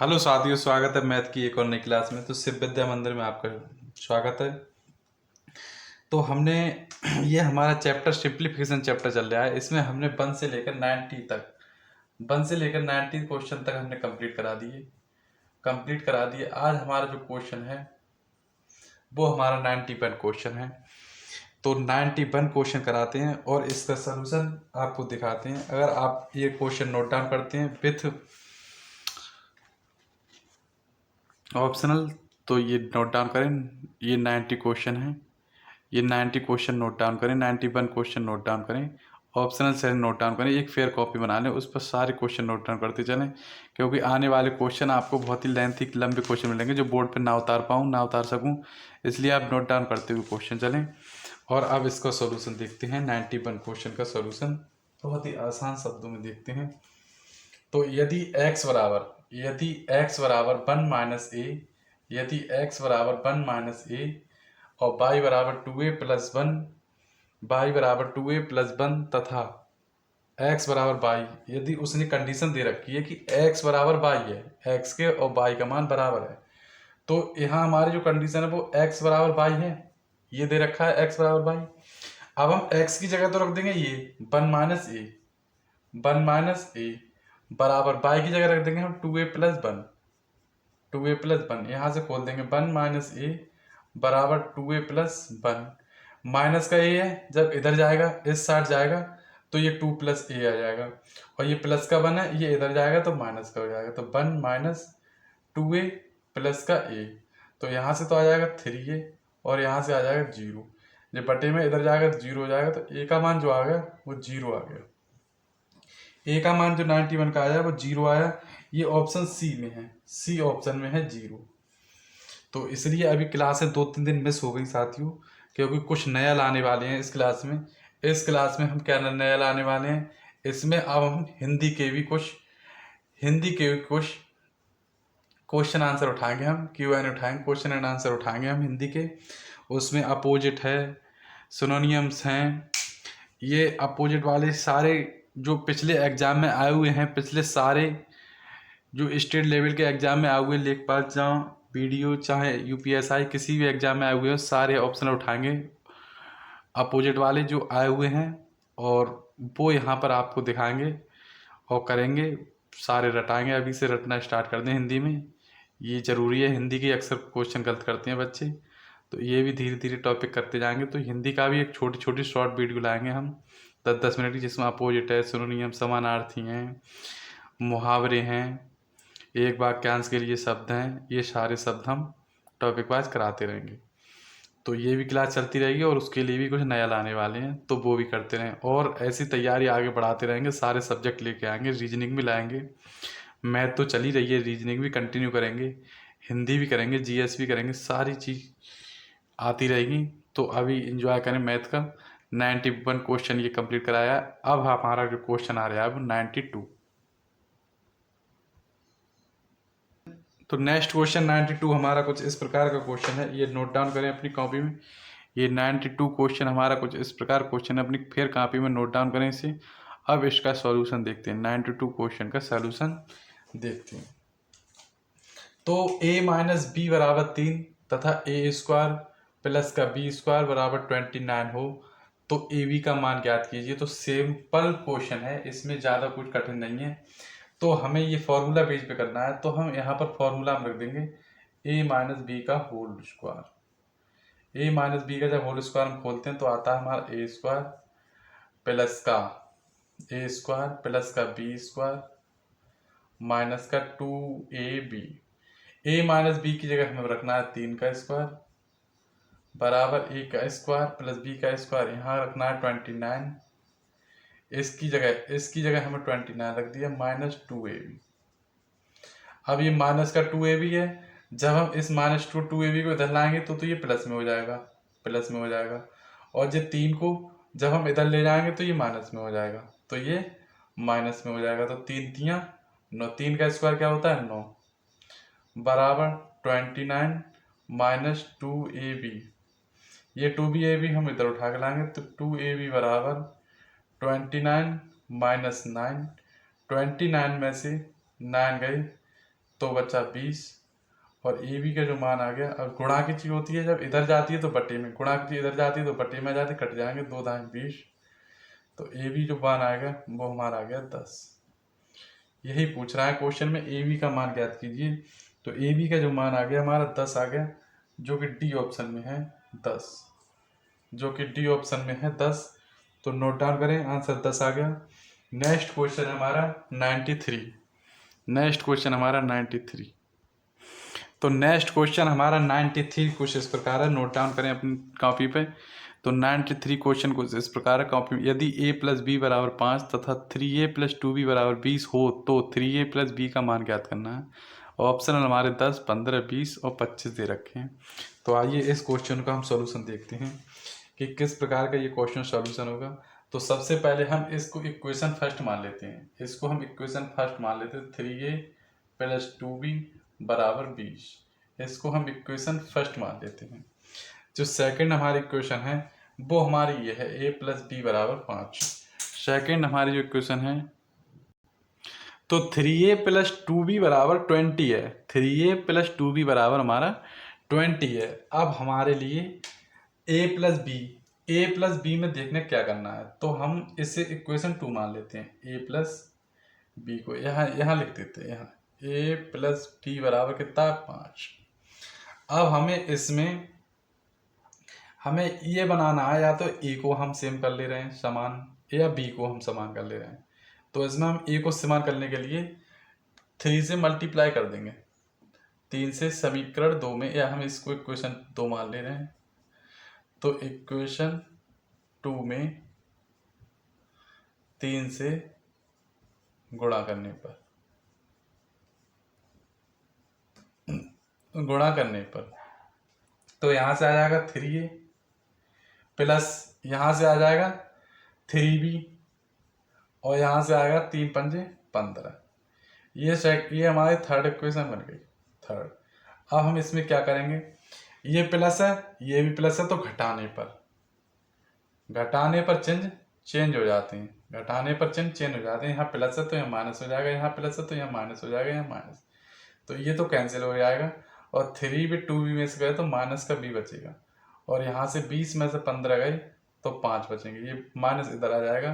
Hello साथियों, स्वागत है मैथ की एक और नई क्लास में। तो शिव विद्या मंदिर में आपका स्वागत है। तो हमने ये हमारा चैप्टर सिंप्लीफिकेशन चैप्टर चल रहा है। इसमें हमने 1 से लेकर 90 तक 1 से लेकर 90 क्वेश्चन तक हमने कंप्लीट करा दिए। आज हमारा जो क्वेश्चन है वो हमारा 91 क्वेश्चन है। तो 91 क्वेश्चन कराते हैं और इसका सलूशन आपको दिखाते हैं। अगर आप ये क्वेश्चन नोट डाउन करते हैं विथ ऑप्शनल, तो ये नोट डाउन करें। ये 90 क्वेश्चन है। ये 90 क्वेश्चन नोट डाउन करें, 91 क्वेश्चन नोट डाउन करें, ऑप्शनल से नोट डाउन करें। एक फेयर कॉपी बना लें, उस पर सारे क्वेश्चन नोट डाउन करते चलें, क्योंकि आने वाले क्वेश्चन आपको बहुत ही लेंथी लंबे क्वेश्चन मिलेंगे जो बोर्ड पर ना उतार सकूं। इसलिए आप नोट डाउन करते हुए क्वेश्चन चलें। और अब इसका सॉल्यूशन देखते हैं। 91 क्वेश्चन का सॉल्यूशन बहुत ही आसान शब्दों में देखते हैं। तो यदि x बराबर 1 माइनस ए यदि x बराबर 1 माइनस ए और y बराबर 2a प्लस 1 तथा x बराबर y, यदि उसने कंडीशन दे रखी है कि x बराबर y है, x के और y का मान बराबर है, तो यहाँ हमारी जो कंडीशन है वो x बराबर y है। ये दे रखा है x बराबर y। अब हम x की जगह तो रख देंगे ये 1 माइनस ए बराबर y की जगह रख देंगे हम 2a प्लस 1 यहाँ से खोल देंगे 1 माइनस ए बराबर 2a प्लस 1। माइनस का ए है, जब इधर जाएगा इस साइड जाएगा तो ये 2 प्लस ए आ जाएगा, और ये प्लस का 1 है, ये इधर जाएगा तो माइनस का हो जाएगा। तो 1 माइनस 2a प्लस का ए, तो यहाँ से तो आ जाएगा 3a और यहाँ से आ जाएगा 0। जब बटे में इधर जाएगा तो 0 हो जाएगा, तो ए का मान जो आ गया वो 0 आ गया। ए का मान जो 91 का आया वो 0 आया। ये ऑप्शन सी में है, सी ऑप्शन में है 0। तो इसलिए अभी क्लासें 2-3 दिन मिस हो गई साथियों, क्योंकि कुछ नया लाने वाले हैं इस क्लास में। इस क्लास में हम क्या नया लाने वाले हैं, इसमें अब हम हिंदी के भी कुछ क्वेश्चन आंसर उठाएंगे। हम Q&A उठाएंगे, क्वेश्चन एंड आंसर उठाएंगे हम हिंदी के। उसमें अपोजिट है, सिनोनियम्स हैं। ये अपोजिट वाले सारे जो पिछले एग्जाम में आए हुए हैं, पिछले सारे जो स्टेट लेवल के एग्जाम में आए हुए, लेखपाल चाहे BDO चाहे UPSI किसी भी एग्जाम में आए हुए हैं, सारे ऑप्शन उठाएंगे अपोजिट वाले जो आए हुए हैं, और वो यहाँ पर आपको दिखाएंगे और करेंगे। सारे रटाएंगे, अभी से रटना स्टार्ट कर दें हिंदी में। ये ज़रूरी है, हिंदी के अक्सर क्वेश्चन गलत करते हैं बच्चे, तो ये भी धीरे धीरे टॉपिक करते जाएंगे। तो हिंदी का भी एक छोटी छोटी शॉर्ट वीडियो लाएंगे हम 10-10 मिनट की, जिसमें अपोजिट है, सिनोनियम समानार्थी हैं, मुहावरे हैं, एक वाक्यांश के लिए शब्द हैं। ये सारे शब्द हम टॉपिक वाइज कराते रहेंगे। तो ये भी क्लास चलती रहेगी और उसके लिए भी कुछ नया लाने वाले हैं, तो वो भी करते रहें। और ऐसी तैयारी आगे बढ़ाते रहेंगे, सारे सब्जेक्ट लेके आएंगे, रीजनिंग भी लाएंगे। मैथ तो चल ही रही है, रीजनिंग भी कंटिन्यू करेंगे, हिंदी भी करेंगे, GS भी करेंगे, सारी चीज़ आती रहेगी। तो अभी इंजॉय करें मैथ का। 91 क्वेश्चन ये कंप्लीट कराया। अब हमारा जो क्वेश्चन आ रहा है वो 92। तो नेक्स्ट क्वेश्चन 92 हमारा कुछ इस प्रकार का क्वेश्चन है, ये नोट डाउन करें अपनी कॉपी में। ये 92 क्वेश्चन हमारा कुछ इस प्रकार क्वेश्चन है, अपनी फिर कॉपी में नोट डाउन करें इसे। अब इसका सॉल्यूशन देखते हैं, 92 क्वेश्चन का सॉल्यूशन देखते हैं। तो a माइनस बी बराबर 3 तथा a² प्लस का b² बराबर 29 हो तो ab का मान ज्ञात कीजिए। तो सिंपल क्वेश्चन है, इसमें ज़्यादा कुछ कठिन नहीं है। तो हमें ये फॉर्मूला बेस पे करना है, तो हम यहाँ पर फॉर्मूला में रख देंगे a माइनस बी का whole square. a minus B का जब होल स्क्वायर हम खोलते हैं तो आता है हमारा a² प्लस का b² माइनस का 2ab। a माइनस बी की जगह हमें रखना है 3 का स्क्वायर बराबर a का स्क्वायर प्लस b का स्क्वायर, यहाँ रखना है 29। इसकी जगह हमें 29 रख दिया माइनस 2ab। अब ये माइनस का 2ab है, जब हम इस माइनस 2ab को इधर लाएंगे तो ये प्लस में हो जाएगा, और ये 3 को जब हम इधर ले जाएंगे तो ये माइनस में हो जाएगा, तो ये माइनस में हो जाएगा। तो 3 3 9, 3 का स्क्वायर क्या होता है 9 बराबर 29 माइनस 2ab। ये 2ab हम इधर उठा के लाएंगे तो 2ab बराबर 29 माइनस 9, 29 में से 9 गए तो बचा 20 और ए बी का जो मान आ गया, अब गुणा की चीज होती है जब इधर जाती है तो बटे में, गुणा की चीज इधर जाती है तो बटे में जाती, कट जाएंगे 2 दाएं 20, तो ए बी जो मान आएगा वो हमारा आ गया 10। यही पूछ रहा है क्वेश्चन में, ए बी का मान ज्ञात कीजिए। तो ए बी का जो मान आ गया हमारा 10 आ गया, जो कि डी ऑप्शन में है 10, जो कि डी ऑप्शन में है 10। तो नोट डाउन करें, आंसर 10 आ गया। नेक्स्ट क्वेश्चन हमारा 93। नेक्स्ट क्वेश्चन हमारा 93। तो नेक्स्ट क्वेश्चन हमारा 93 कुछ इस प्रकार है, नोट डाउन करें अपनी कॉपी पे। तो 93 क्वेश्चन कुछ इस प्रकार है कॉपी में, यदि a प्लस बी बराबर 5 तथा 3a प्लस 2b बराबर 20 हो तो 3a प्लस b का मान ज्ञात करना है। ऑप्शनल हमारे 10, 15, 20 और 25 दे रखे हैं। तो आइए इस क्वेश्चन का हम सॉल्यूशन देखते हैं कि किस प्रकार का ये क्वेश्चन सॉल्यूशन होगा। तो सबसे पहले हम इसको इक्वेशन फर्स्ट मान लेते हैं, इसको हम इक्वेशन फर्स्ट मान लेते हैं, 3a प्लस 2b बराबर 20, इसको हम इक्वेशन फर्स्ट मान लेते हैं। जो सेकंड हमारी इक्वेशन है वो हमारी ये है, a प्लस बी बराबर 5। सेकंड हमारी जो इक्वेशन है तो 3a प्लस 2b बराबर 20 है, 3a प्लस 2b बराबर हमारा 20 है। अब हमारे लिए a प्लस बी में देखने क्या करना है, तो हम इसे इक्वेशन 2 मान लेते हैं, a प्लस बी को यहाँ लिख देते हैं, यहाँ a प्लस बी बराबर कितना 5। अब हमें ये बनाना है, या तो ए को हम सेम कर ले रहे हैं समान, या बी को हम समान कर ले रहे हैं। तो इसमें हम ए को समान करने के लिए 3 से मल्टीप्लाई कर देंगे, 3 से समीकरण 2 में, या हम इसको इक्वेशन 2 मान ले रहे हैं। तो इक्वेशन 2 में 3 से गुणा करने पर तो यहाँ से आ जाएगा 3a प्लस यहाँ से आ जाएगा 3b और यहाँ से आएगा 3 पंजे 15। ये हमारी थर्ड इक्वेशन बन गई, थर्ड। अब हम इसमें क्या करेंगे, ये प्लस है ये भी प्लस है, तो घटाने पर चिन्ह चेंज हो जाते हैं, घटाने पर चिन्ह चेंज हो जाते हैं। यहाँ प्लस है तो यहाँ माइनस हो जाएगा, यहाँ प्लस है तो यहाँ माइनस हो जाएगा, यहाँ माइनस, तो ये तो कैंसिल हो जाएगा। और 3b 2b में से गए तो माइनस का b बचेगा, और यहाँ से 20 में से 15 गए तो 5 बचेंगे, ये माइनस इधर आ जाएगा,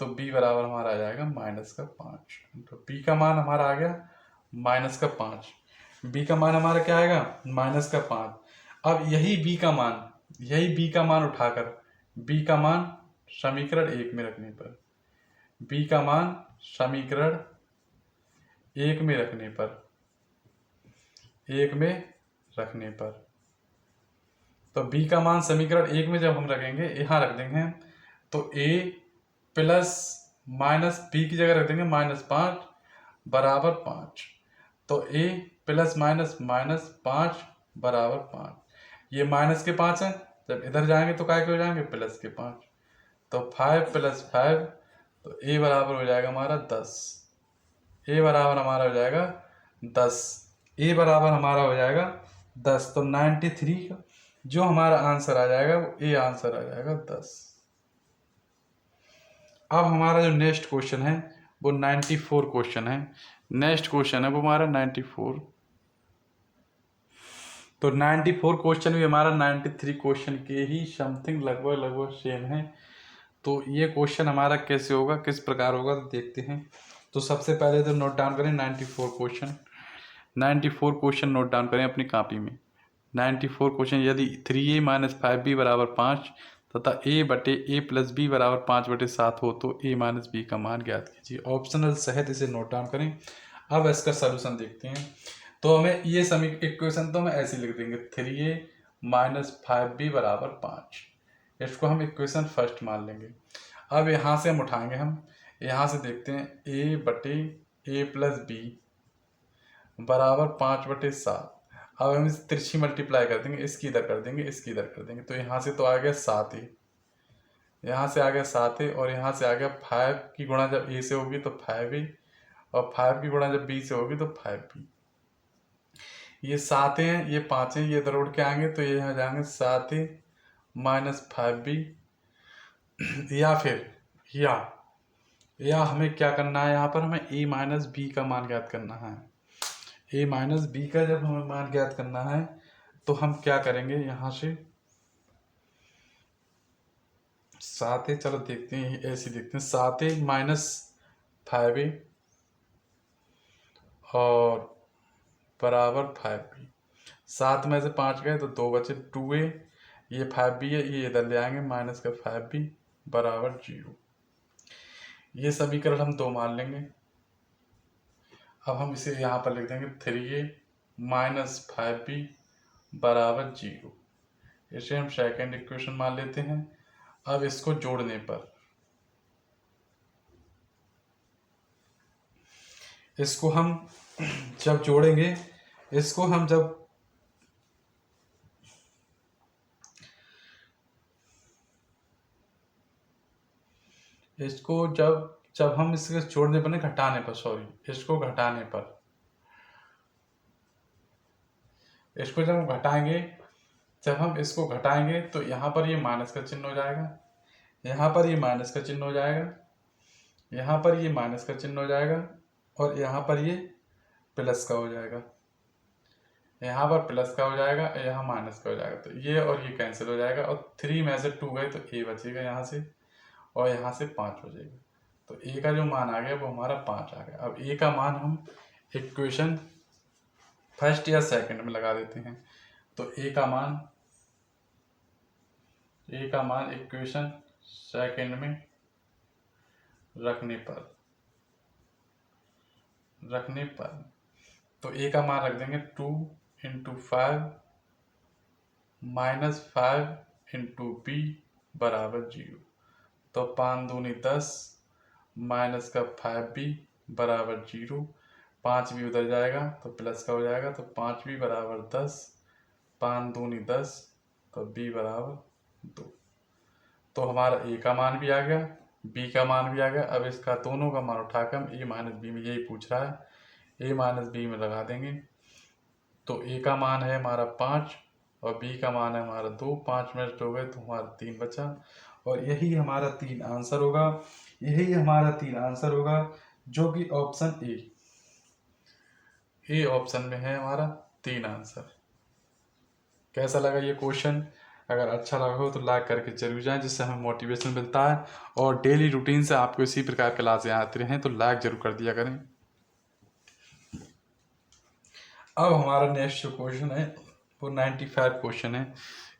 तो b बराबर हमारा आ जाएगा -5। तो b का मान हमारा आ गया -5, b का मान हमारा क्या आएगा -5। अब यही b का मान उठाकर b का मान समीकरण 1 में रखने पर, b का मान समीकरण 1 में रखने पर तो b का मान समीकरण 1 में जब हम रखेंगे, यहाँ रख देंगे तो a प्लस माइनस b की जगह रख देंगे -5 बराबर 5, तो a प्लस माइनस -5 बराबर 5। ये माइनस के 5 है, जब इधर जाएंगे तो काय के हो जाएंगे प्लस के 5, तो 5 + 5, तो a बराबर हो जाएगा हमारा 10, a बराबर हमारा हो जाएगा 10, a बराबर हमारा हो जाएगा 10। तो 93 का जो हमारा आंसर आ जाएगा वो ए आंसर आ जाएगा 10। अब हमारा जो नेक्स्ट क्वेश्चन है वो 94 क्वेश्चन है, नेक्स्ट क्वेश्चन है वो हमारा 94। तो 94 क्वेश्चन भी हमारा 93 क्वेश्चन के ही समथिंग लगभग सेम है। तो ये क्वेश्चन हमारा कैसे होगा, किस प्रकार होगा, तो देखते हैं। तो सबसे पहले तो नोट डाउन करें 94 क्वेश्चन नोट डाउन करें अपनी कॉपी में। 94 क्वेश्चन, यदि 3a - 5b बराबर 5 तथा a बटे a प्लस बी बराबर 5/7 हो तो a माइनस बी का मान ज्ञात कीजिए। ऑप्शनल सहित इसे नोट डाउन करें। अब इसका सलूशन देखते हैं। तो हमें ये इक्वेशन तो हमें ऐसे लिख देंगे, 3a - 5b बराबर 5, इसको हम इक्वेशन फर्स्ट मान लेंगे। अब यहाँ से हम उठाएंगे, हम यहाँ से देखते हैं a बटे a प्लस बी बराबर 5/7। अब हम इस तिरछी मल्टीप्लाई कर देंगे, इसकी इधर कर देंगे, इसकी इधर कर देंगे, तो यहाँ से तो आ गया 7a, यहाँ से आ गया 7a, और यहाँ से आ गया 5 की गुणा जब a से होगी तो 5a, और 5 की गुणा जब b से होगी तो 5b। ये 7a हैं, ये 5 हैं, ये इधर उड़ के आएंगे तो ये यहाँ जाएंगे 7a - 5b, या फिर या हमें क्या करना है, यहाँ पर हमें a - b का मान ज्ञात करना है। a माइनस बी का जब हमें मान ज्ञात करना है तो हम क्या करेंगे, यहाँ से 7a, चलो देखते हैं ऐसे देखते हैं, 7a माइनस 5a और बराबर 5b। 7 में से 5 गए तो 2 बचे, 2a, ये 5b है, ये इधर ले आएंगे, माइनस का 5b बराबर 0। ये समीकरण हम 2 मान लेंगे। अब हम इसे यहाँ पर लिख देंगे 3a माइनस 5b बराबर 0। इसे हम सेकेंड इक्वेशन मान लेते हैं। अब इसको जोड़ने पर, इसको हम जब जोड़ेंगे, इसको हम जब इसको जब जब हम इसके जोड़ने पर नहीं, घटाने पर, सॉरी, इसको घटाने पर, इसको जब हम घटाएंगे, जब हम इसको घटाएंगे तो यहाँ पर ये माइनस का चिन्ह हो जाएगा, यहाँ पर ये माइनस का चिन्ह हो जाएगा, यहाँ पर ये माइनस का चिन्ह हो जाएगा और यहाँ पर ये प्लस का हो जाएगा, यहाँ पर प्लस का हो जाएगा, यहाँ माइनस का हो जाएगा। तो ये और ये कैंसिल हो जाएगा और 3 में से 2 गए तो a बचेगा यहाँ से, और यहाँ से 5 बचेगा। तो a का जो मान आ गया वो हमारा 5 आ गया। अब a का मान हम इक्वेशन फर्स्ट या सेकंड में लगा देते हैं। तो a का मान इक्वेशन सेकंड में रखने पर तो a का मान रख देंगे 2 इंटू 5 माइनस 5 इंटू b बराबर 0। तो 5 दूनी 10 माइनस का 5b बराबर 0। 5 भी उधर जाएगा तो प्लस का हो जाएगा, तो 5b बराबर 10, 5 दूनी 10, तो b बराबर 2। तो हमारा a का मान भी आ गया, b का मान भी आ गया। अब इसका दोनों का मान उठाकर हम a माइनस बी में, यही पूछ रहा है, a माइनस बी में लगा देंगे। तो a का मान है हमारा 5 और b का मान है हमारा 2। 5 में से 2 गए तो हमारा 3 बचा और यही हमारा 3 आंसर होगा। यही हमारा 3 आंसर होगा जो कि ऑप्शन ए ऑप्शन में है हमारा 3 आंसर। कैसा लगा ये क्वेश्चन? अगर अच्छा लगा हो तो लाइक करके जरूर जाएं, जिससे हमें मोटिवेशन मिलता है और डेली रूटीन से आपको इसी प्रकार क्लासें आती रहें, तो लाइक जरूर कर दिया करें। अब हमारा नेक्स्ट जो क्वेश्चन है वो 95 क्वेश्चन है।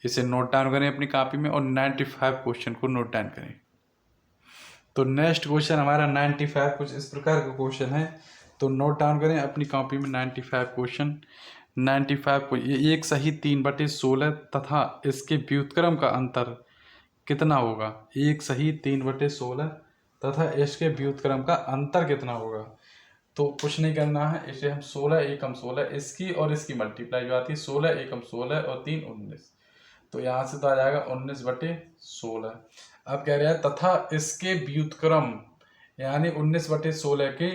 इसे नोट डाउन करें अपनी कॉपी में और 95 क्वेश्चन को नोट डाउन करें। तो नेक्स्ट क्वेश्चन हमारा 95 कुछ इस प्रकार का क्वेश्चन है, तो नोट डाउन करें अपनी कॉपी में 95 क्वेश्चन। 95 को ये एक सही 3/16 तथा इसके व्युत्क्रम का अंतर कितना होगा। एक सही 3/16 तथा इसके व्युत्क्रम का अंतर कितना होगा। तो कुछ नहीं करना है, इसे हम 16 एकम 16, इसकी और इसकी मल्टीप्लाई जो आती है 16 एकम 16 और 3 19, तो यहाँ से तो आ जाएगा 19/16। अब कह रहा है तथा इसके व्युत्क्रम, यानी 19/16 के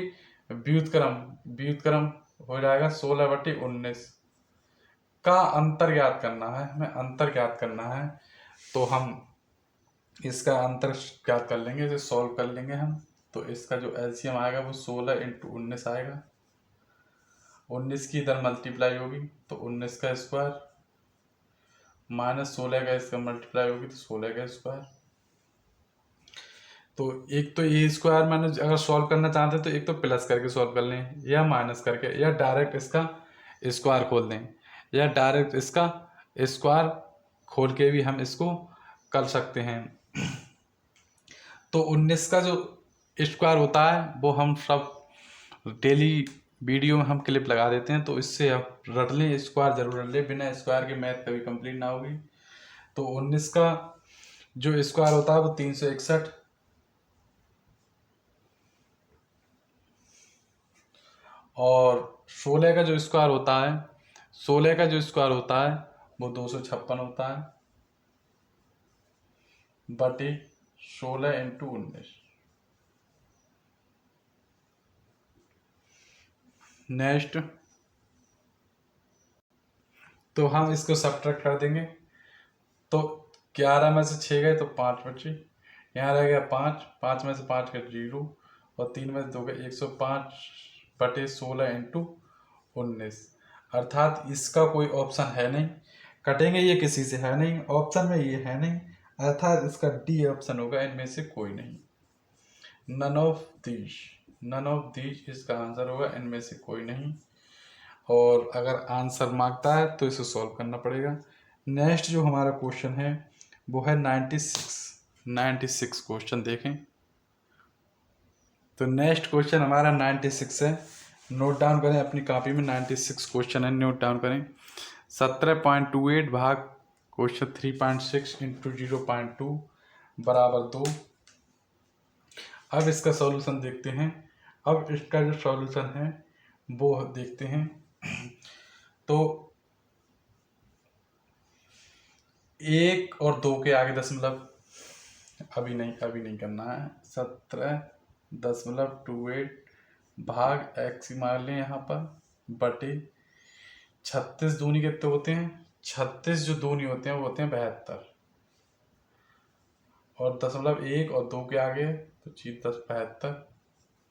व्युत्क्रम हो जाएगा 16/19 का अंतर ज्ञात करना है। हमें अंतर ज्ञात करना है तो हम इसका अंतर ज्ञात कर लेंगे, इसे सॉल्व कर लेंगे हम। तो इसका जो एलसीएम आएगा वो 16 इंटू 19 आएगा। 19 की इधर मल्टीप्लाई होगी तो 19 का स्क्वायर माइनस 16 का इसका मल्टीप्लाई होगी तो 16 का स्क्वायर। तो एक तो ये स्क्वायर मैंने अगर सॉल्व करना चाहते हैं तो एक तो प्लस करके सॉल्व कर लें या माइनस करके, या डायरेक्ट इसका स्क्वायर खोल दें, या डायरेक्ट इसका स्क्वायर खोल के भी हम इसको कर सकते हैं। तो 19 का जो स्क्वायर होता है वो हम सब डेली वीडियो में हम क्लिप लगा देते हैं, तो इससे आप रट लें, स्क्वायर जरूर रट लें, बिना स्क्वायर के मैथ कभी कंप्लीट ना होगी। तो 19 का जो स्क्वायर होता है वो 361 और 16 का जो स्क्वायर होता है, 16 का जो स्क्वायर होता है वो 256 होता है बटे 16 इंटू 19। नेक्स्ट तो हम इसको सब्ट्रैक्ट कर देंगे। तो 11 में से 6 गए तो 5 बचे, यहाँ रह गया 5, 5 में से 5 का 0 और 3 में से 2 का 105/16 इंटू 19, अर्थात इसका कोई ऑप्शन है नहीं, कटेंगे ये किसी से है नहीं, ऑप्शन में ये है नहीं, अर्थात इसका डी ऑप्शन होगा, इनमें से कोई नहीं। नन ऑफ दीज इसका आंसर होगा, इनमें से कोई नहीं। और अगर आंसर मांगता है तो इसे सॉल्व करना पड़ेगा। नेक्स्ट जो हमारा क्वेश्चन है वो है 96 क्वेश्चन देखें। तो नेक्स्ट क्वेश्चन हमारा 96 है, नोट डाउन करें अपनी कॉपी में। 96 क्वेश्चन है, नोट डाउन करें। 17.28 भाग क्वेश्चन 3.6 इंटू 0.2 बराबर 2। अब इसका सॉल्यूशन देखते हैं। अब इसका जो सॉल्यूशन है वो देखते हैं। तो 1 और 2 के आगे दशमलव अभी नहीं करना है। 17.28 भाग x मान लें यहाँ पर बटे 36 दूनी कितने होते हैं, 36 जो दूनी होते हैं वो होते हैं 72, और दशमलव 1 और 2 के आगे तो 72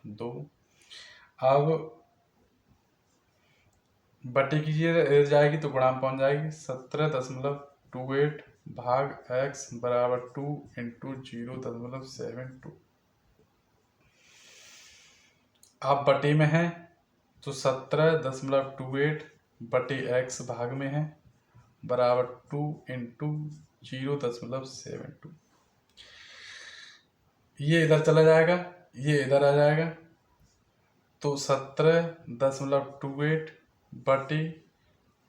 2। अब बटे कीजिए जाएगी तो गुणाम पहुंच जाएगी। 17.28 भाग x बराबर 2 इंटू 0.72। आप बटे में हैं तो 17.28 बटे x भाग में है बराबर 2 इंटू 0.72। ये इधर चला जाएगा, ये इधर आ जाएगा, तो 17.28 बटे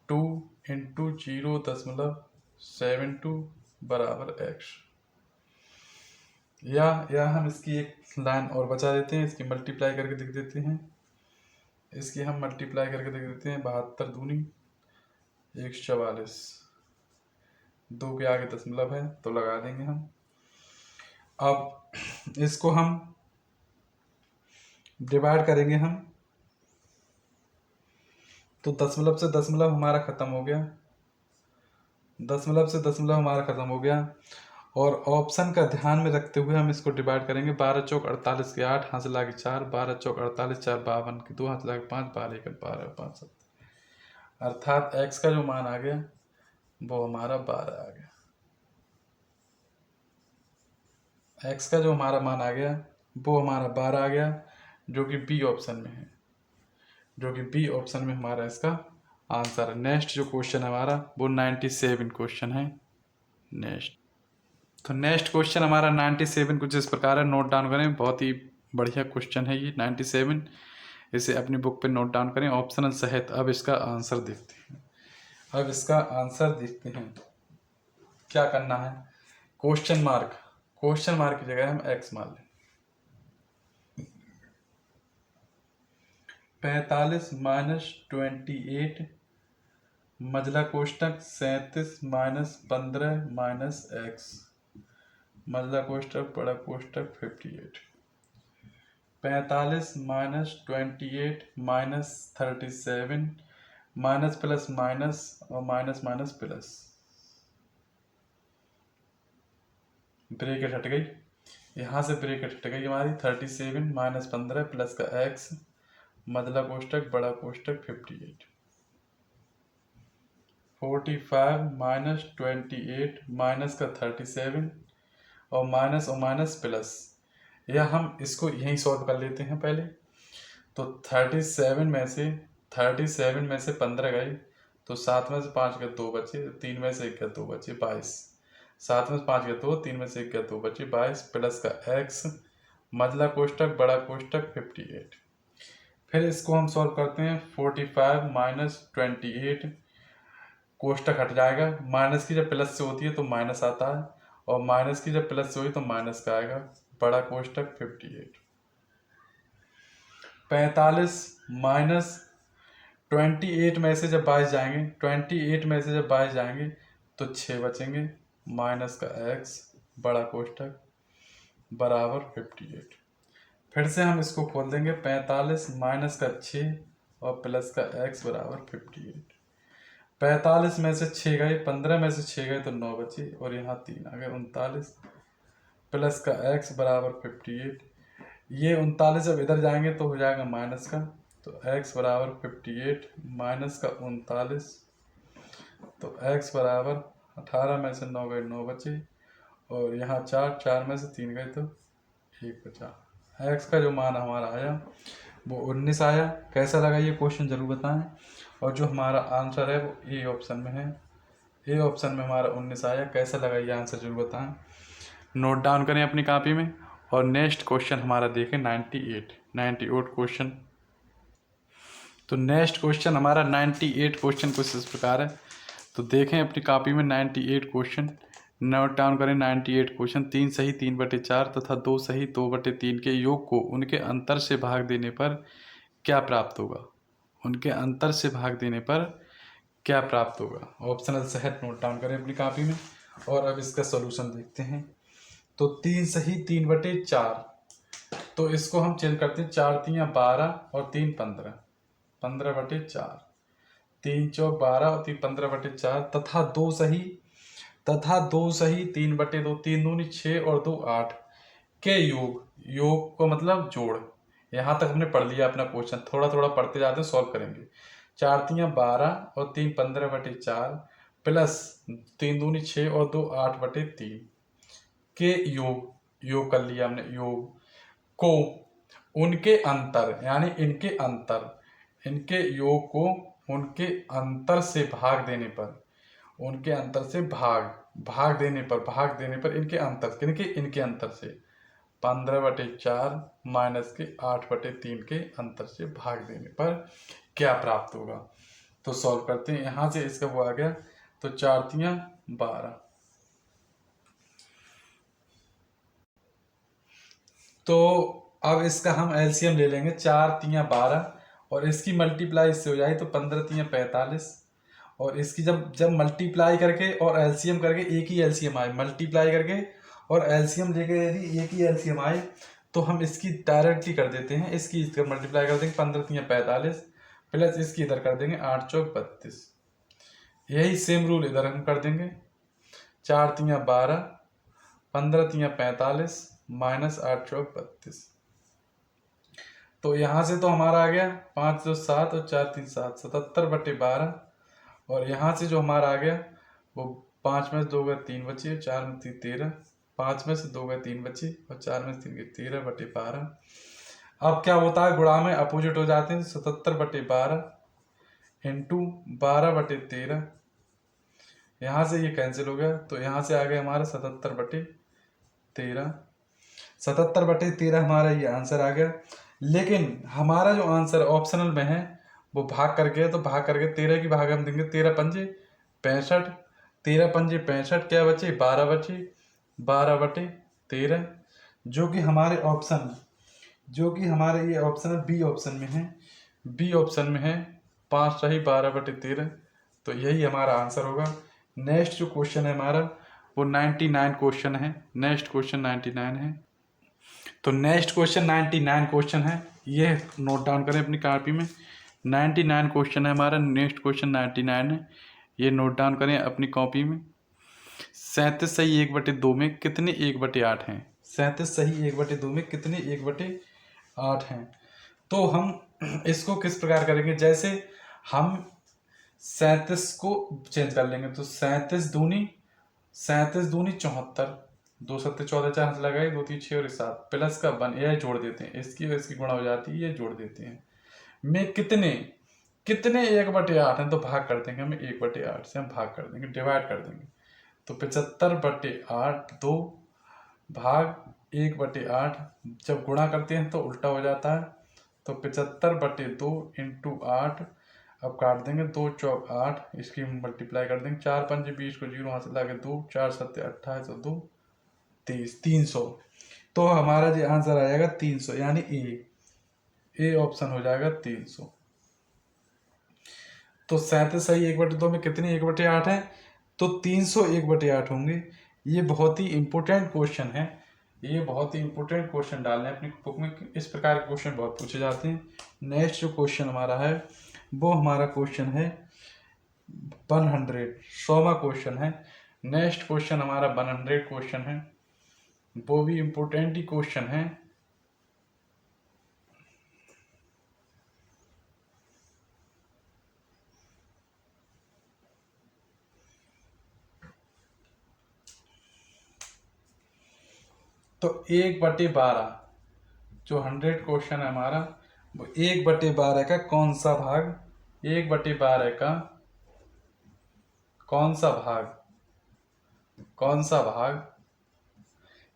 2 इंटू 0.72 बराबर x। या हम इसकी एक लाइन और बचा देते हैं, इसकी मल्टीप्लाई करके देख देते हैं। इसकी हम मल्टीप्लाई करके देख देते हैं। 72 दूनी 144, 2 के आगे दशमलव है तो लगा देंगे हम। अब इसको हम डिवाइड करेंगे हम, तो दशमलव से दशमलव हमारा खत्म हो गया, दशमलव से दशमलव हमारा खत्म हो गया। और ऑप्शन का ध्यान में रखते हुए हम इसको डिवाइड करेंगे। 12 चौक 48 के 8, हाथ लगा 4, 12 चौक 48, 4 52 के 2, हाथ लगा 5, 12 1 12 5 7। अर्थात x का जो मान आ गया वो हमारा 12 आ गया। x का जो हमारा मान आ गया वो हमारा 12 आ गया, जो कि बी ऑप्शन में है, जो कि बी ऑप्शन में हमारा इसका आंसर है। नेक्स्ट जो क्वेश्चन है हमारा वो 97 क्वेश्चन है। नेक्स्ट क्वेश्चन हमारा 97 कुछ इस प्रकार है, नोट डाउन करें। बहुत ही बढ़िया क्वेश्चन है ये 97, इसे अपनी बुक पे नोट डाउन करें ऑप्शनल सहित। अब इसका आंसर देखते हैं। क्या करना है, क्वेश्चन मार्क की जगह हम x मान लें। 45 माइनस 28 मजला कोष्टक 37 माइनस 15 माइनस x मजला कोष्टक बड़ा कोष्टक 58। 45 minus 28 minus 37 minus plus minus और माइनस माइनस प्लस, ब्रैकेट हट गई, यहाँ से ब्रैकेट हट गई हमारी। 37 माइनस 15 प्लस का x मजला कोष्टक बड़ा कोष्टक 58। 45 माइनस 28 माइनस का 37 और माइनस प्लस, या हम इसको यहीं सॉल्व कर लेते हैं पहले। तो 37 में से 15 गए तो 7 में से 5 गए 2 बचे, 3 में से 1 गया 2 बचे 22। 7 में से 5 गया 2, 3 में से 1 गया 2 बचे 22 प्लस का x मजला कोष्टक बड़ा कोष्टक 58। फिर इसको हम सॉल्व करते हैं। 45 माइनस 28 कोष्टक हट जाएगा, माइनस की जब प्लस से होती है तो माइनस आता है, और माइनस की जब प्लस से हुई तो माइनस का आएगा बड़ा कोष्टक 58। 45 माइनस 28 में से जब 22 जाएंगे, 28 में से जब 22 जाएंगे तो 6 बचेंगे, माइनस का x बड़ा कोष्टक बराबर 58। फिर से हम इसको खोल देंगे। 45 माइनस का 6 और प्लस का x बराबर 58। 45 में से 6 गए, 15 में से 6 गए तो 9 बचे, और यहाँ 3 आ गए 39 प्लस का x बराबर 58। ये 39 जब इधर जाएंगे तो हो जाएगा माइनस का, तो x बराबर 58 माइनस का 39, तो x बराबर 18 में से 9 गए 9 बचे, और यहाँ 4 4 में से 3 गए तो 1 बचा। x का जो मान हमारा आया वो 19 आया। कैसा लगा ये क्वेश्चन ज़रूर बताएं। और जो हमारा आंसर है वो ए ऑप्शन में है, ए ऑप्शन में हमारा 19 आया। कैसा लगा ये आंसर जरूर बताएं, नोट डाउन करें अपनी कॉपी में। और नेक्स्ट क्वेश्चन हमारा देखें 98 क्वेश्चन। तो नेक्स्ट क्वेश्चन हमारा 98 क्वेश्चन कुछ इस प्रकार है। तो देखें अपनी कॉपी में 98 क्वेश्चन, नोट डाउन करें 98 क्वेश्चन। 3 सही 3/4 तथा 2 सही 2/3 के योग को उनके अंतर से भाग देने पर क्या प्राप्त होगा? उनके अंतर से भाग देने पर क्या प्राप्त होगा? ऑप्शनल सेट नोट डाउन करें अपनी कॉपी में। और अब इसका सॉल्यूशन देखते हैं। तो 3 सही 3/4, तो इसको हम चेंज करते हैं। 4 3 12 और 3 15, 15/4। 3 चौक 12 और 3 15/4 तथा 2 सही 3/2, 3 दूनी 6 और 2 8 के योग, योग को मतलब जोड़। यहाँ तक हमने पढ़ लिया अपना क्वेश्चन, थोड़ा थोड़ा पढ़ते जाते हैं, सॉल्व करेंगे। 4 3 12 और 3 15/4 प्लस 3 दूनी 6 और 2 8/3 के योग, योग कर लिया हमने, योग को उनके अंतर यानी इनके अंतर, इनके योग को उनके अंतर से भाग देने पर, उनके अंतर से भाग देने पर इनके अंतर, इनके अंतर से 15/4 माइनस के 8/3 के अंतर से भाग देने पर क्या प्राप्त होगा? तो सॉल्व करते हैं। यहाँ से इसका वो आ गया, तो 4 3 12। तो अब इसका हम एलसीएम ले लेंगे। 4 3 12 और इसकी मल्टीप्लाई इससे हो जाए तो 15 3 45। और इसकी जब मल्टीप्लाई करके और एलसीएम करके एक ही एलसीएम आए, मल्टीप्लाई करके और एलसीएम लेके यदि एक ही एलसीएम आए तो हम इसकी डायरेक्टली कर देते हैं। इसकी इसका मल्टीप्लाई कर देंगे 15 3 45 प्लस इसकी इधर कर देंगे 8 चौक 32। यही सेम रूल इधर हम कर देंगे। 4 3 12, 15 3 45 माइनस 8 चौक 32। तो यहाँ से तो हमारा आ गया 5 2 7 और 4 3 7, 77/12। और यहाँ से जो हमारा आ गया वो 5 में से 2 गए 3 बचे, 4 में 3 13, 5 में से 2 गए 3 बचे और 4 में से 3 गए 13/12। अब क्या होता है, गुणा में अपोजिट हो जाते हैं। 77/12 इंटू 12/13, यहाँ से ये कैंसिल हो गया। तो यहाँ से आ गया हमारा 77/13। 77/13 हमारा ये आंसर आ गया। लेकिन हमारा जो आंसर ऑप्शनल में है वो भाग करके है, तो भाग करके 13 की भाग हम देंगे 13 पंजे 65, 13 पंजे 65, क्या बचे 12 बचे, 12/13, जो कि हमारे ऑप्शन, जो कि हमारे ये ऑप्शन बी ऑप्शन में है, बी ऑप्शन में है 5 सही 12/13। तो यही हमारा आंसर होगा। नेक्स्ट जो क्वेश्चन है हमारा वो 99 क्वेश्चन है। नेक्स्ट क्वेश्चन 99 है। तो नेक्स्ट क्वेश्चन 99 क्वेश्चन है, ये नोट डाउन करें अपनी कॉपी में। 99 क्वेश्चन है हमारा, नेक्स्ट क्वेश्चन 99 है, ये नोट डाउन करें अपनी कॉपी में। 37 सही 1/2 में कितने 1/8 हैं? 37 सही 1/2 में कितने 1/8 हैं? तो हम इसको किस प्रकार करेंगे, जैसे हम 37 को चेंज कर लेंगे। तो 37 दूनी 74, 2 7 14, 4 हाथ लगाए, 2 3 6 और 7 प्लस का 1, यह जोड़ देते हैं, इसकी और इसकी गुणा हो जाती है, ये जोड़ देते हैं। में कितने 1/8 हैं? तो भाग कर देंगे, हमें 1/8 से हम भाग कर देंगे, डिवाइड कर देंगे। तो 75/8 2 भाग 1/8, जब गुणा करते हैं तो उल्टा हो जाता है। तो 75/2 इंटू 8, अब काट देंगे, 2 चौक 8, इसकी मल्टीप्लाई कर देंगे। 4 पंजे 20 को 0 हाथ लगा के 2, 4 7 28 और 2 30, 300। तो हमारा जो आंसर आ जाएगा 300, यानी ए ऑप्शन हो जाएगा 300। तो 37 सही 1/2 में कितने 1/8 है? तो 300 1/8 होंगे। ये बहुत ही इंपॉर्टेंट क्वेश्चन है, ये बहुत ही इंपॉर्टेंट क्वेश्चन डालने अपनी बुक में, इस प्रकार के क्वेश्चन बहुत पूछे जाते हैं। नेक्स्ट जो क्वेश्चन हमारा है वो हमारा क्वेश्चन है 100, 100वां क्वेश्चन है। नेक्स्ट क्वेश्चन हमारा 100 क्वेश्चन है, वो भी इम्पोर्टेंट ही क्वेश्चन है। तो 1/12 जो 100 क्वेश्चन है हमारा, वो 1/12 का कौन सा भाग, 1/12 का कौन सा भाग,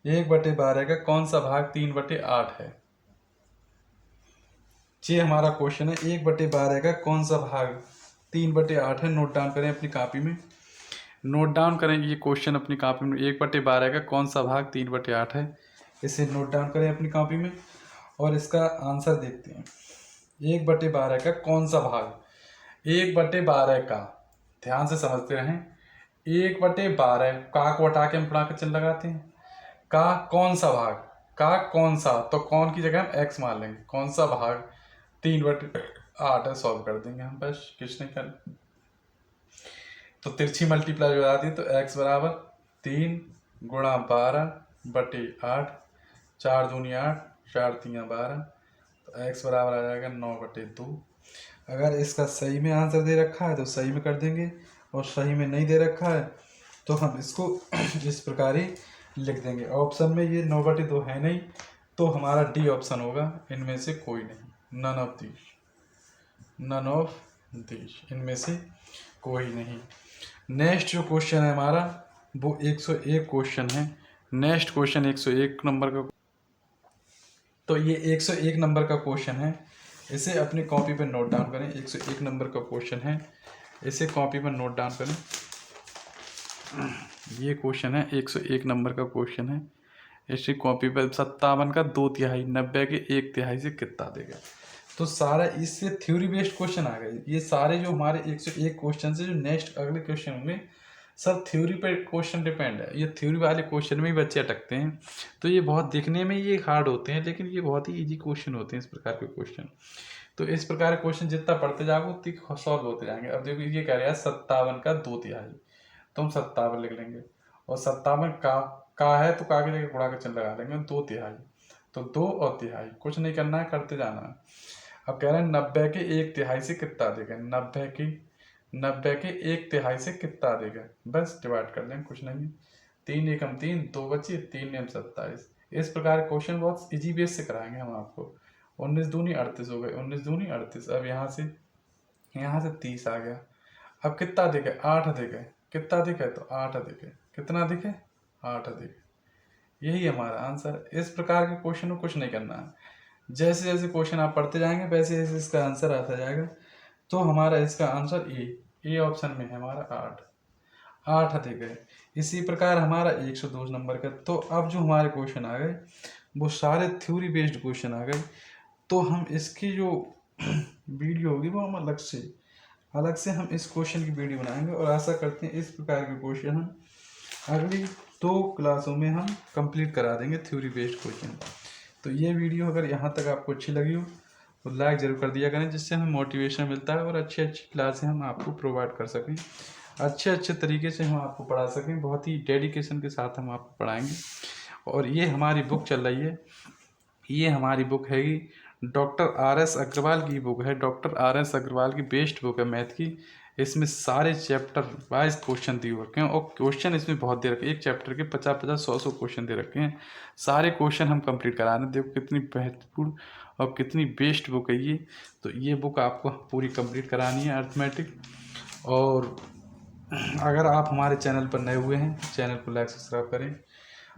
1/12 का कौन सा भाग 3/8 है। ये हमारा क्वेश्चन है, 1/12 का कौन सा भाग 3/8 है। नोट डाउन करें अपनी कॉपी में, नोट डाउन करें ये क्वेश्चन अपनी कॉपी में, 1/12 का कौन सा भाग 3/8 है। इसे नोट डाउन करें अपनी कॉपी में और इसका आंसर देखते हैं। 1/12 का कौन सा भाग, 1/12 का, ध्यान से समझते रहें। 1/12 का को हटा के हम पढ़ा के चिन्ह लगाते हैं। का कौन सा भाग, का कौन सा, तो कौन की जगह हम x मान लेंगे। कौन सा भाग 3/8 है, सॉल्व कर देंगे हम, बस कुछ नहीं कर। तो तिरछी मल्टीप्लाई हो जाती है, तो x बराबर 3 गुणा 12/8, 4 दूनी 8, 4 तीन 12, तो x बराबर आ जाएगा 9/2। अगर इसका सही में आंसर दे रखा है तो सही में कर देंगे, और सही में नहीं दे रखा है तो हम इसको इस प्रकार ही लिख देंगे। ऑप्शन में ये 9/2 है नहीं, तो हमारा डी ऑप्शन होगा, इनमें से कोई नहीं, नन ऑफ दिस, इनमें से कोई नहीं। नेक्स्ट जो क्वेश्चन है हमारा वो 101 क्वेश्चन है। नेक्स्ट क्वेश्चन 101 नंबर का, तो ये 101 नंबर का क्वेश्चन है। इसे अपनी कॉपी पर नोट डाउन करें। 101 नंबर का क्वेश्चन है, इसे कॉपी पर नोट डाउन करें। ये क्वेश्चन है 101 नंबर का क्वेश्चन है। इसी कॉपी पर 57 का 2/3, 90 के 1/3 से कितना देगा। तो सारा इससे थ्योरी बेस्ड क्वेश्चन आ गए। ये सारे जो हमारे 101 क्वेश्चन से जो नेक्स्ट अगले क्वेश्चन होंगे सब थ्योरी पे क्वेश्चन डिपेंड है। ये थ्योरी वाले क्वेश्चन में ही बच्चे अटकते हैं, तो ये बहुत दिखने में ये हार्ड होते हैं, लेकिन ये बहुत ही इजी क्वेश्चन होते हैं इस प्रकार के क्वेश्चन। तो इस प्रकार के क्वेश्चन जितना पढ़ते जाओगे उतनी सॉल्व होते जाएंगे। अब देखो ये कह रहा है 57 का 2/3, तो हम 57 लिख लेंगे, और 57 का है तो का की जगह गुणा के चिन्ह लगा लेंगे, 2/3, तो 2 और तिहाई, कुछ नहीं करना है, करते जाना है। अब कह रहे हैं 90 के 1/3 से कितना देगा, 90 के 1/3 से कितना देगा, बस डिवाइड कर लें, कुछ नहीं। 3 एकम 3, 2 बचे, 3 एम 27। इस प्रकार क्वेश्चन बहुत इजी बेस से कराएंगे हम आपको। 19 दूनी 38 हो गए, 19 दूनी 38। अब यहाँ से 30 आ गया। अब कितना दिखे, 8 दिखे, कितना दिखे, तो 8 दिखे, कितना दिखे, 8 दिखे। यही हमारा आंसर। इस प्रकार के क्वेश्चन को कुछ नहीं करना है, जैसे जैसे क्वेश्चन आप पढ़ते जाएंगे वैसे वैसे इसका आंसर आता जाएगा। तो हमारा इसका आंसर ए ऑप्शन में है हमारा 8 दिखे। इसी प्रकार हमारा 102 नंबर का। तो अब जो हमारे क्वेश्चन आ गए वो सारे थ्योरी बेस्ड क्वेश्चन आ गए। तो हम इसकी जो वीडियो होगी वो हम अलग से हम इस क्वेश्चन की वीडियो बनाएंगे, और आशा करते हैं इस प्रकार के क्वेश्चन हम अगली 2 क्लासों में हम कंप्लीट करा देंगे, थ्योरी बेस्ड क्वेश्चन। तो ये वीडियो अगर यहाँ तक आपको अच्छी लगी हो तो लाइक ज़रूर कर दिया करें, जिससे हमें मोटिवेशन मिलता है और अच्छी क्लासें हम आपको प्रोवाइड कर सकें, अच्छे तरीके से हम आपको पढ़ा सकें, बहुत ही डेडिकेशन के साथ हम आपको पढ़ाएंगे। और ये हमारी बुक चल रही है, ये हमारी बुक हैगी डॉक्टर RS अग्रवाल की बुक है। डॉक्टर RS अग्रवाल की बेस्ट बुक है मैथ की। इसमें सारे चैप्टर वाइज क्वेश्चन दिए रखे हैं, और क्वेश्चन इसमें बहुत दे रखे हैं। एक चैप्टर के 50-50, 100-100 क्वेश्चन दे रखे हैं। सारे क्वेश्चन हम कंप्लीट करा रहे हैं। देखो कितनी बेहतरीन और कितनी बेस्ट बुक है ये। तो ये बुक आपको पूरी कंप्लीट करानी है, अर्थमेटिक। और अगर आप हमारे चैनल पर नए हुए हैं, चैनल को लाइक सब्सक्राइब करें।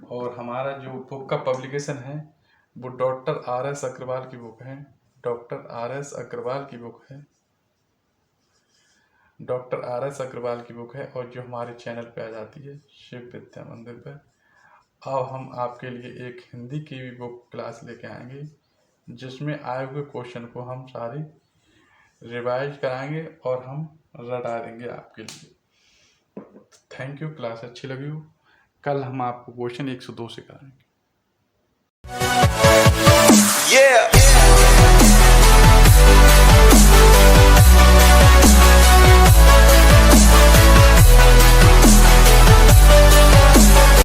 और हमारा जो बुक का पब्लिकेशन है वो डॉक्टर RS अग्रवाल की बुक है। डॉक्टर RS अग्रवाल की बुक है, डॉक्टर RS अग्रवाल की बुक है। और जो हमारे चैनल पे आ जाती है शिव विद्या मंदिर पर। अब हम आपके लिए एक हिंदी की भी बुक क्लास लेके आएंगे, जिसमें आए हुए क्वेश्चन को हम सारे रिवाइज कराएंगे और हम रटा देंगे आपके लिए। Thank you. क्लास अच्छी लगी हो, कल हम आपको क्वेश्चन 102 से कराएंगे।